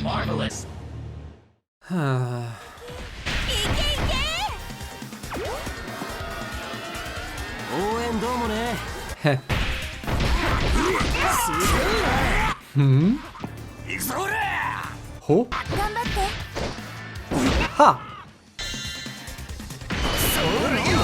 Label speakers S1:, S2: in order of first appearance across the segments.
S1: Marvelous.
S2: Ho? Ha!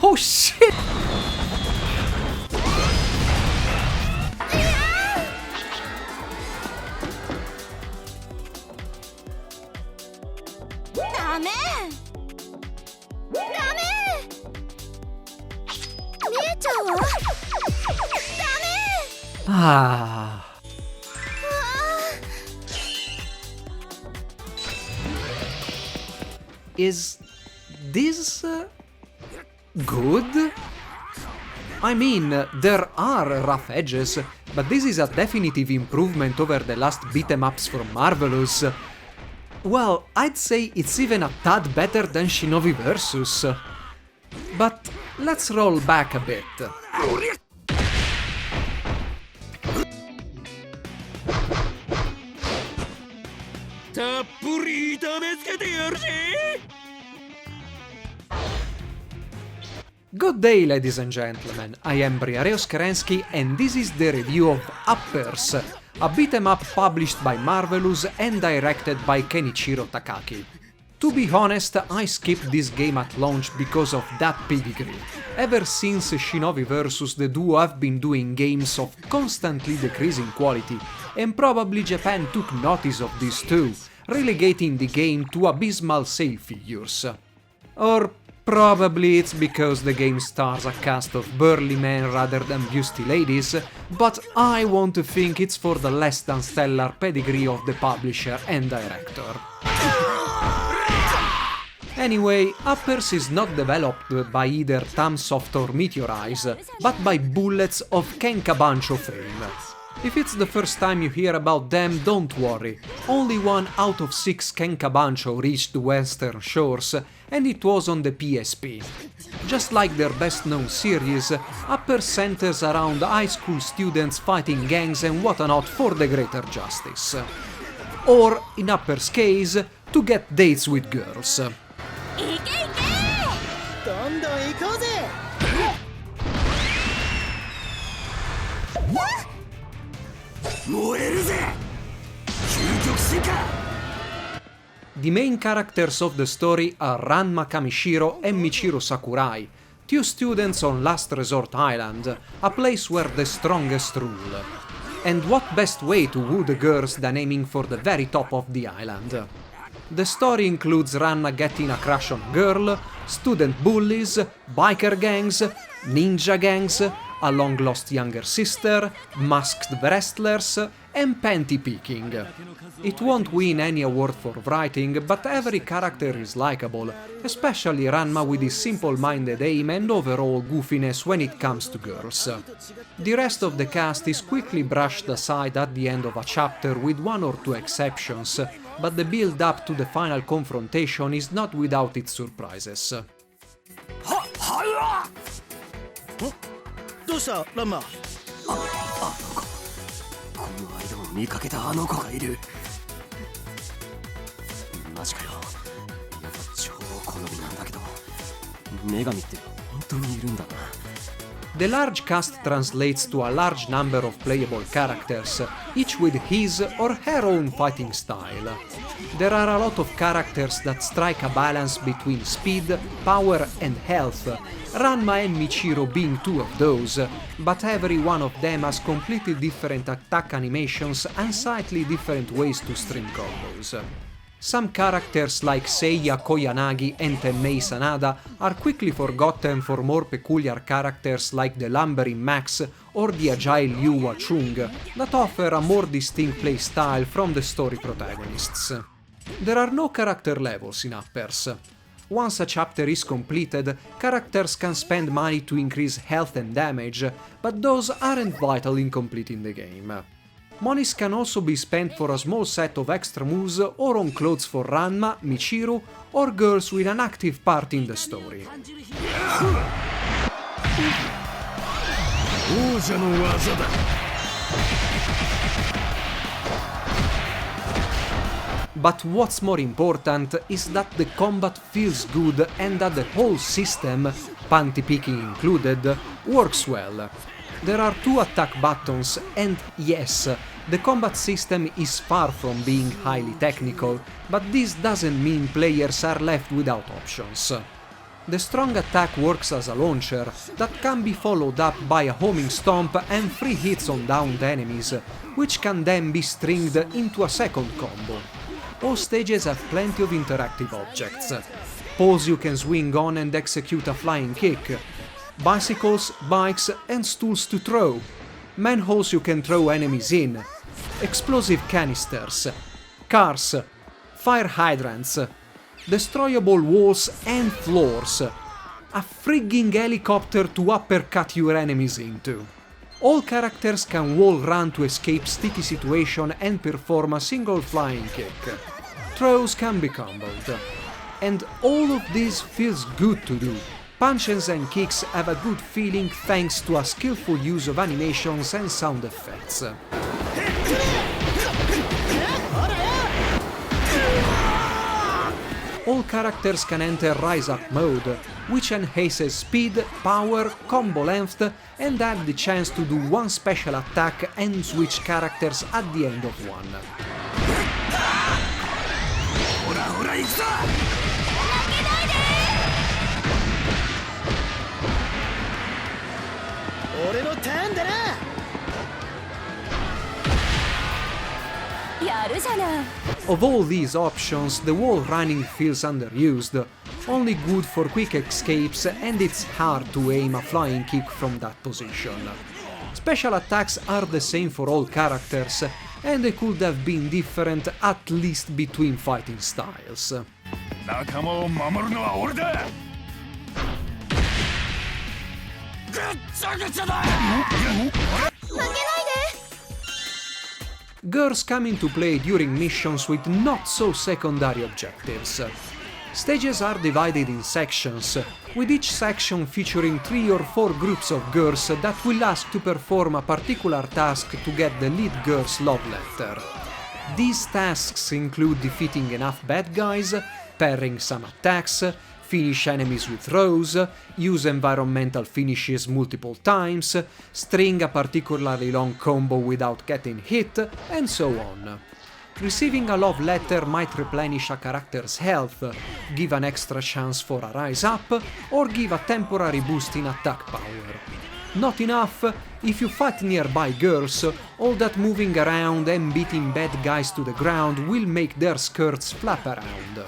S2: Oh shit! Ah. Is this good? I mean, there are rough edges, but this is a definitive improvement over the last beat-em-ups from Marvelous. Well, I'd say it's even a tad better than Shinobi Versus. But let's roll back a bit. Good day, ladies and gentlemen, I am Briareos Kerensky and this is the review of Uppers, a beat-em-up published by Marvelous and directed by Kenichiro Takaki. To be honest, I skipped this game at launch because of that pedigree. Ever since Shinobi Versus, the duo have been doing games of constantly decreasing quality, and probably Japan took notice of this too, relegating the game to abysmal sale figures. Or probably it's because the game stars a cast of burly men rather than busty ladies, but I want to think it's for the less than stellar pedigree of the publisher and director. Anyway, Uppers is not developed by either Tamsoft or Meteorize, but by Bullets of Kenkabancho fame. If it's the first time you hear about them, don't worry. Only 1 out of 6 Kenkabancho reached the western shores, and it was on the PSP. Just like their best-known series, Uppers centers around high school students fighting gangs and whatnot for the greater justice. Or, in Uppers' case, to get dates with girls. The main characters of the story are Ranma Kamishiro and Michiru Sakurai, 2 students on Last Resort Island, a place where the strongest rule. And what best way to woo the girls than aiming for the very top of the island? The story includes Ranma getting a crush on a girl, student bullies, biker gangs, ninja gangs, a long-lost younger sister, masked wrestlers, and panty picking. It won't win any award for writing, but every character is likable, especially Ranma with his simple-minded aim and overall goofiness when it comes to girls. The rest of the cast is quickly brushed aside at the end of a chapter with 1 or 2 exceptions, but the build-up to the final confrontation is not without its surprises.
S3: どうしたランマ。この間も見かけたあの子がいる。マジかよ。やっぱ超好みなんだけど、女神って本当にいるんだな。
S2: The large cast translates to a large number of playable characters, each with his or her own fighting style. There are a lot of characters that strike a balance between speed, power and health, Ranma and Michiru being 2 of those, but every one of them has completely different attack animations and slightly different ways to string combos. Some characters like Seiya Koyanagi and Tenmei Sanada are quickly forgotten for more peculiar characters like the lumbering Max or the agile Yu Wachung, that offer a more distinct playstyle from the story protagonists. There are no character levels in Uppers. Once a chapter is completed, characters can spend money to increase health and damage, but those aren't vital in completing the game. Monies can also be spent for a small set of extra moves or on clothes for Ranma, Michiru, or girls with an active part in the story. But what's more important is that the combat feels good and that the whole system, panty picking included, works well. There are 2 attack buttons and yes, the combat system is far from being highly technical, but this doesn't mean players are left without options. The strong attack works as a launcher that can be followed up by a homing stomp and 3 hits on downed enemies, which can then be stringed into a second combo. All stages have plenty of interactive objects. Poles you can swing on and execute a flying kick, bicycles, bikes and stools to throw, manholes you can throw enemies in, explosive canisters, cars, fire hydrants, destroyable walls and floors, a frigging helicopter to uppercut your enemies into. All characters can wall run to escape sticky situation and perform a single flying kick. Throws can be comboed. And all of this feels good to do. Punches and kicks have a good feeling thanks to a skillful use of animations and sound effects. All characters can enter Rise Up mode, which enhances speed, power, combo length, and add the chance to do one special attack and switch characters at the end of one. Of all these options, the wall running feels underused, only good for quick escapes, and it's hard to aim a flying kick from that position. Special attacks are the same for all characters, and they could have been different at least between fighting styles. Girls come into play during missions with not-so-secondary objectives. Stages are divided in sections, with each section featuring 3 or 4 groups of girls that will ask to perform a particular task to get the lead girl's love letter. These tasks include defeating enough bad guys, parrying some attacks, finish enemies with throws, use environmental finishes multiple times, string a particularly long combo without getting hit, and so on. Receiving a love letter might replenish a character's health, give an extra chance for a rise up, or give a temporary boost in attack power. Not enough, if you fight nearby girls, all that moving around and beating bad guys to the ground will make their skirts flap around.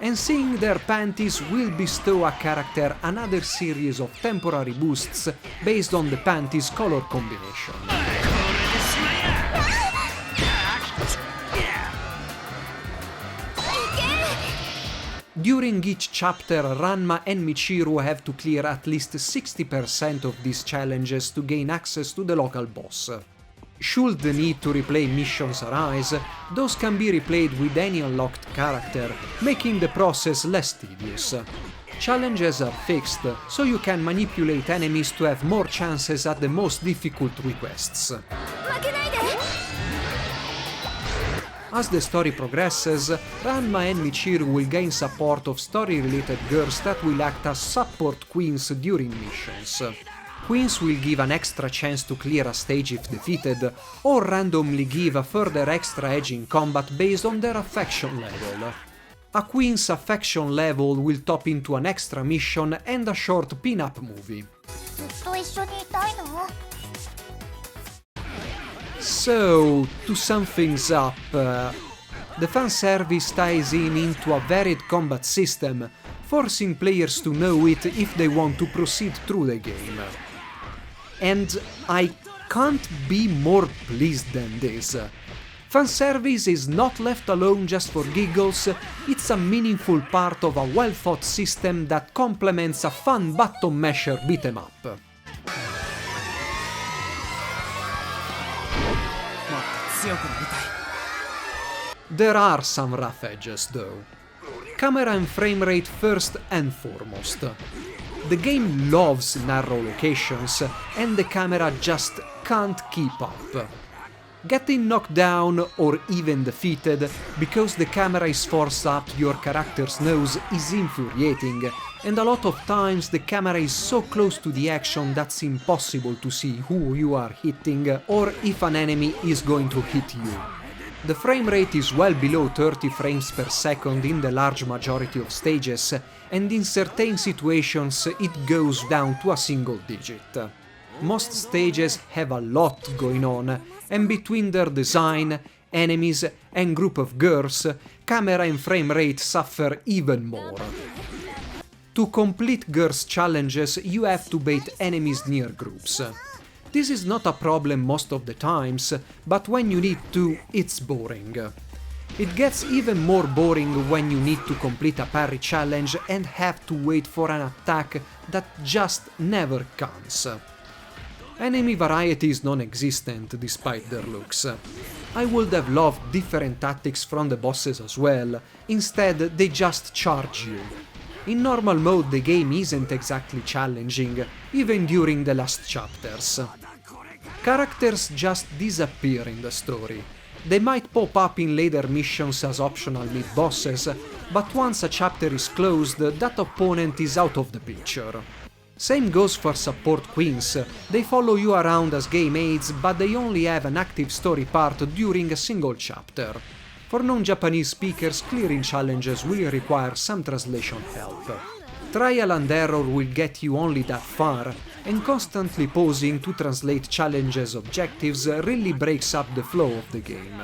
S2: And seeing their panties will bestow a character another series of temporary boosts based on the panties' color combination. During each chapter, Ranma and Michiru have to clear at least 60% of these challenges to gain access to the local boss. Should the need to replay missions arise, those can be replayed with any unlocked character, making the process less tedious. Challenges are fixed, so you can manipulate enemies to have more chances at the most difficult requests. As the story progresses, Ranma and Michiru will gain support of story-related girls that will act as support queens during missions. Queens will give an extra chance to clear a stage if defeated, or randomly give a further extra edge in combat based on their affection level. A queen's affection level will top into an extra mission and a short pin-up movie. So, to sum things up, the fanservice ties into a varied combat system, forcing players to know it if they want to proceed through the game. And I can't be more pleased than this. Fanservice is not left alone just for giggles, it's a meaningful part of a well-thought system that complements a fun button masher beat-em up. There are some rough edges though. Camera and frame rate first and foremost. The game loves narrow locations, and the camera just can't keep up. Getting knocked down or even defeated because the camera is forced up your character's nose is infuriating, and a lot of times the camera is so close to the action that's impossible to see who you are hitting or if an enemy is going to hit you. The frame rate is well below 30 frames per second in the large majority of stages, and in certain situations it goes down to a single digit. Most stages have a lot going on, and between their design, enemies, and group of girls, camera and frame rate suffer even more. To complete girls' challenges, you have to bait enemies near groups. This is not a problem most of the times, but when you need to, it's boring. It gets even more boring when you need to complete a parry challenge and have to wait for an attack that just never comes. Enemy variety is non-existent despite their looks. I would have loved different tactics from the bosses as well, instead they just charge you. In normal mode the game isn't exactly challenging, even during the last chapters. Characters just disappear in the story. They might pop up in later missions as optional mid-bosses, but once a chapter is closed, that opponent is out of the picture. Same goes for support queens. They follow you around as game aids, but they only have an active story part during a single chapter. For non-Japanese speakers, clearing challenges will require some translation help. Trial and error will get you only that far, and constantly pausing to translate challenges' objectives really breaks up the flow of the game.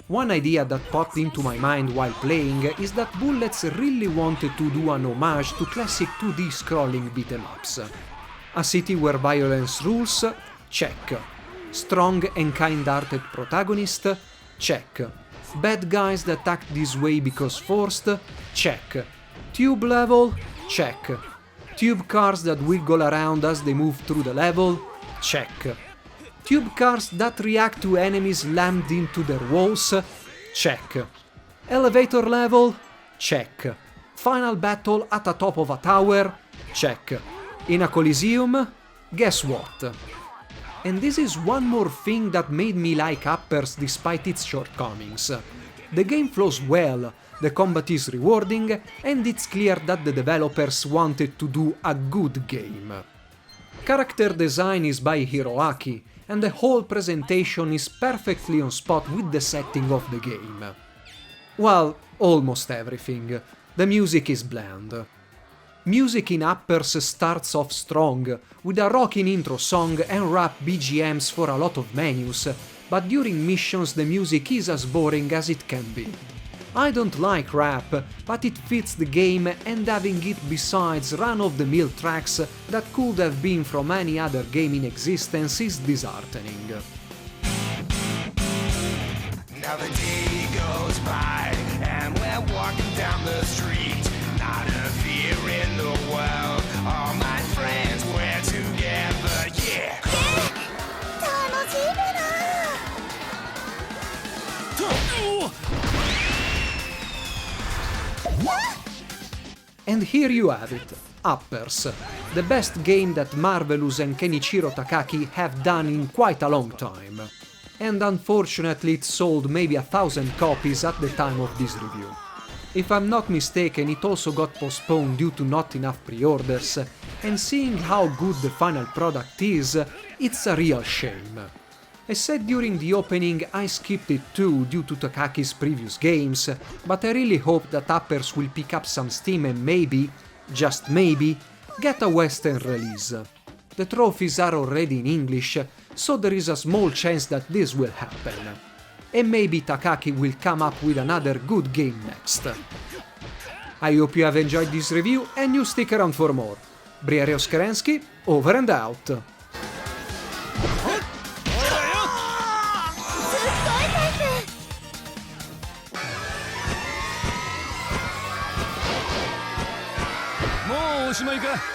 S2: One idea that popped into my mind while playing is that Bullets really wanted to do an homage to classic 2D scrolling beat-em-ups. A city where violence rules? Check. Strong and kind-hearted protagonist? Check. Bad guys that act this way because forced? Check. Tube level? Check. Tube cars that wiggle around as they move through the level? Check. Tube cars that react to enemies slammed into their walls? Check. Elevator level? Check. Final battle at the top of a tower? Check. In a coliseum? Guess what? And this is one more thing that made me like Uppers despite its shortcomings. The game flows well, the combat is rewarding, and it's clear that the developers wanted to do a good game. Character design is by Hiroaki, and the whole presentation is perfectly on spot with the setting of the game. Well, almost everything. The music is bland. Music in Uppers starts off strong, with a rocking intro song and rap BGMs for a lot of menus, but during missions the music is as boring as it can be. I don't like rap, but it fits the game, and having it besides run-of-the-mill tracks that could have been from any other game in existence is disheartening. Now the day goes by, and we're walking down the street. Not a fear in the world, all my friends we're together, yeah! And here you have it, Uppers, the best game that Marvelous and Kenichiro Takaki have done in quite a long time. And unfortunately it sold maybe 1,000 copies at the time of this review. If I'm not mistaken, it also got postponed due to not enough pre-orders, and seeing how good the final product is, it's a real shame. As said during the opening, I skipped it too due to Takaki's previous games, but I really hope that Uppers will pick up some steam and maybe, just maybe, get a Western release. The trophies are already in English, so there is a small chance that this will happen. And maybe Takaki will come up with another good game next. I hope you have enjoyed this review and you stick around for more. Briareos Kerensky, over and out!
S3: Mo, おしまいか。